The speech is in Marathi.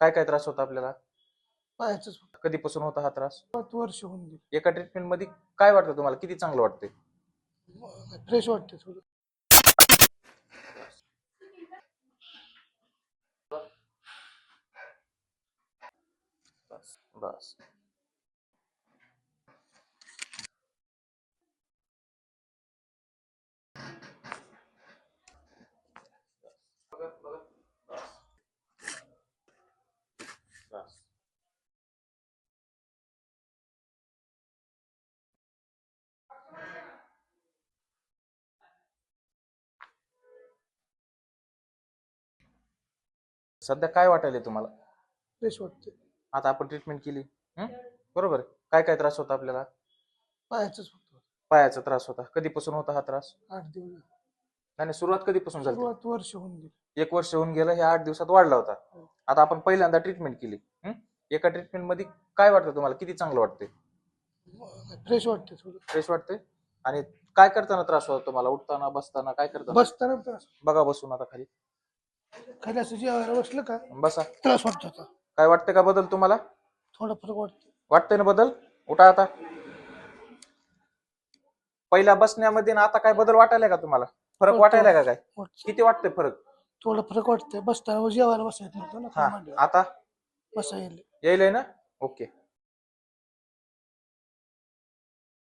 काय काय त्रास होता आपल्याला? पायाचंच कधीपासून होता हा त्रास? 5 वर्ष होऊन गेली. एका ट्रीटमेंट मध्ये काय वाटतं तुम्हाला? किती चांगलं वाटतंय? फ्रेश वाटते थोडं. बस. सध्या काय वाटायलंय तुम्हाला? फ्रेश वाटते. आता आपण ट्रीटमेंट केली, बरोबर आहे. काय काय त्रास होता आपल्याला? पायाचंच फक्त पायाचा त्रास होता. कधीपासून होता हा त्रास? 8 दिवस. आणि सुरुवात कधीपासून झाली? सुरुवात वर्ष होऊन गेली. 1 वर्ष होऊन गेलं. हे 8 दिवसात वाढला होता. आता आपण पहिल्यांदा ट्रीटमेंट केली. एका ट्रीटमेंट मध्ये काय वाटतं तुम्हाला? किती चांगलं वाटतंय? फ्रेश वाटते थोडं. फ्रेश वाटतंय. आणि काय करताना त्रास होता तुम्हाला? उठताना, बसताना, काय करताना? बसताना त्रास. बघा बसून आता खाली. खाली असं जेवायला बसलं का बसा. त्रास वाटत होता. काय वाटतंय का बदल तुम्हाला? थोडा फरक वाटतो. वाटतंय ना बदल? उठा आता. पहिल्या बसण्यामध्ये ना आता काय बदल वाटायला का तुम्हाला? फरक वाटायला का काय? किती वाटतंय फरक? थोडा फरक वाटतंय. बसताना जेवायला बसायचं नव्हतं ना. हा, आता बसा येईल. येईल ना? ओके.